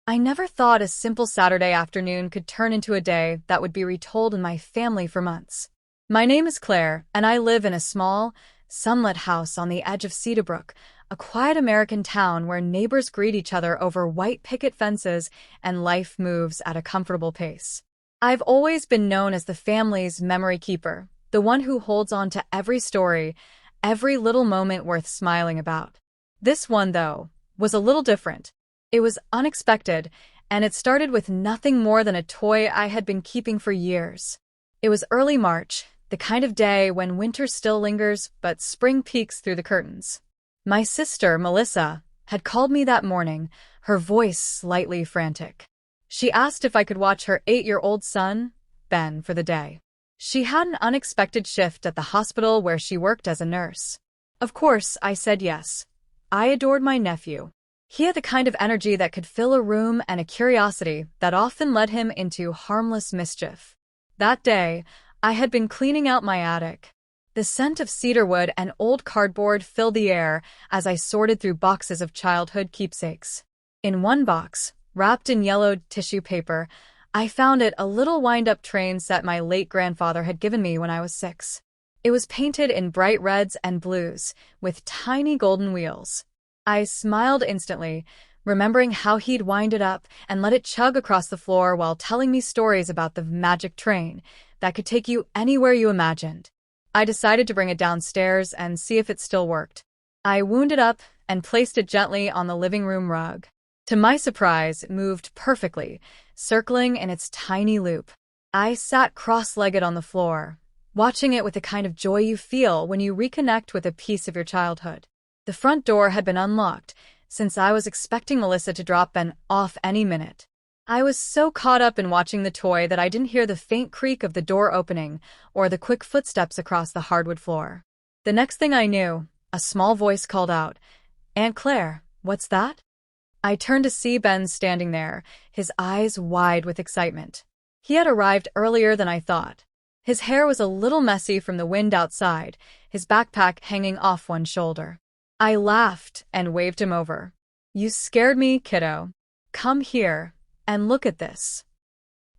I never thought a simple Saturday afternoon could turn into a day that would be retold in my family for months. My name is Claire, and I live in a small, sunlit house on the edge of Cedarbrook, a quiet American town where neighbors greet each other over white picket fences and life moves at a comfortable pace. I've always been known as the family's memory keeper, the one who holds on to every story, every little moment worth smiling about. This one, though, was a little different. It was unexpected, and it started with nothing more than a toy I had been keeping for years. It was early March, the kind of day when winter still lingers but spring peeks through the curtains. My sister, Melissa, had called me that morning, her voice slightly frantic. She asked if I could watch her 8-year-old son, Ben, for the day. She had an unexpected shift at the hospital where she worked as a nurse. Of course, I said yes. I adored my nephew. He had the kind of energy that could fill a room and a curiosity that often led him into harmless mischief. That day, I had been cleaning out my attic. The scent of cedarwood and old cardboard filled the air as I sorted through boxes of childhood keepsakes. In one box, wrapped in yellowed tissue paper, I found a little wind-up train set my late grandfather had given me when I was 6. It was painted in bright reds and blues, with tiny golden wheels. I smiled instantly, remembering how he'd wind it up and let it chug across the floor while telling me stories about the magic train that could take you anywhere you imagined. I decided to bring it downstairs and see if it still worked. I wound it up and placed it gently on the living room rug. To my surprise, it moved perfectly, circling in its tiny loop. I sat cross-legged on the floor, watching it with the kind of joy you feel when you reconnect with a piece of your childhood. The front door had been unlocked, since I was expecting Melissa to drop Ben off any minute. I was so caught up in watching the toy that I didn't hear the faint creak of the door opening or the quick footsteps across the hardwood floor. The next thing I knew, a small voice called out, "Aunt Claire, what's that?" I turned to see Ben standing there, his eyes wide with excitement. He had arrived earlier than I thought. His hair was a little messy from the wind outside, his backpack hanging off one shoulder. I laughed and waved him over. "You scared me, kiddo. Come here and look at this."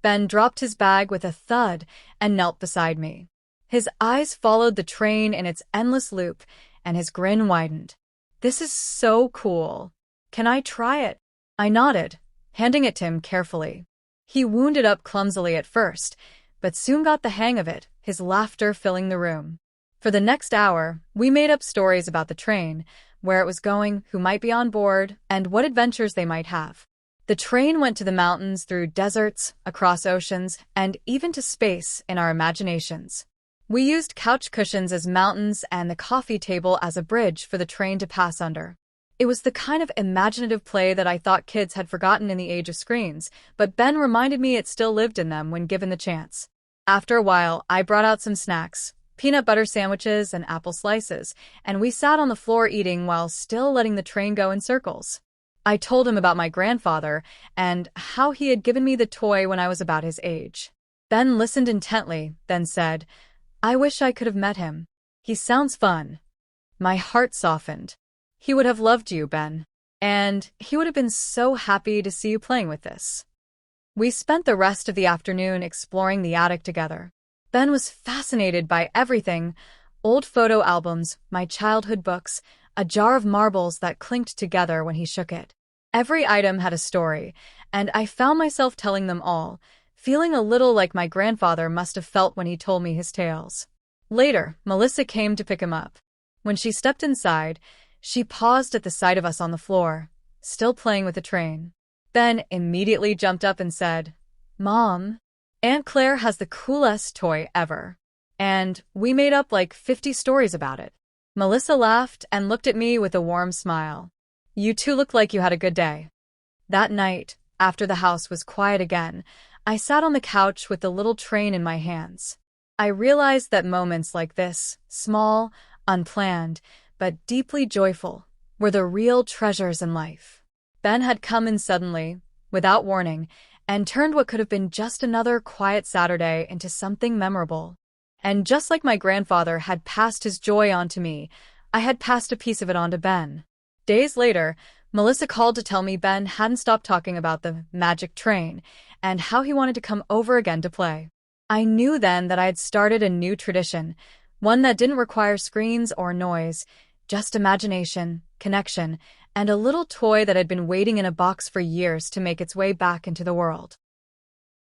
Ben dropped his bag with a thud and knelt beside me. His eyes followed the train in its endless loop, and his grin widened. "This is so cool. Can I try it?" I nodded, handing it to him carefully. He wound it up clumsily at first, but soon got the hang of it, his laughter filling the room. For the next hour, we made up stories about the train, where it was going, who might be on board, and what adventures they might have. The train went to the mountains, through deserts, across oceans, and even to space in our imaginations. We used couch cushions as mountains and the coffee table as a bridge for the train to pass under. It was the kind of imaginative play that I thought kids had forgotten in the age of screens, but Ben reminded me it still lived in them when given the chance. After a while, I brought out some snacks, peanut butter sandwiches and apple slices, and we sat on the floor eating while still letting the train go in circles. I told him about my grandfather and how he had given me the toy when I was about his age. Ben listened intently, then said, "I wish I could have met him. He sounds fun." My heart softened. "He would have loved you, Ben. And he would have been so happy to see you playing with this." We spent the rest of the afternoon exploring the attic together. Ben was fascinated by everything: old photo albums, my childhood books, a jar of marbles that clinked together when he shook it. Every item had a story, and I found myself telling them all, feeling a little like my grandfather must have felt when he told me his tales. Later, Melissa came to pick him up. When she stepped inside, she paused at the sight of us on the floor, still playing with the train. Ben immediately jumped up and said, "Mom, Aunt Claire has the coolest toy ever." And we made up like 50 stories about it. Melissa laughed and looked at me with a warm smile. "You two look like you had a good day." That night, after the house was quiet again, I sat on the couch with the little train in my hands. I realized that moments like this, small, unplanned, but deeply joyful, were the real treasures in life. Ben had come in suddenly, without warning, and turned what could have been just another quiet Saturday into something memorable. And just like my grandfather had passed his joy on to me, I had passed a piece of it on to Ben. Days later, Melissa called to tell me Ben hadn't stopped talking about the magic train and how he wanted to come over again to play. I knew then that I had started a new tradition, one that didn't require screens or noise, just imagination, connection, and a little toy that had been waiting in a box for years to make its way back into the world.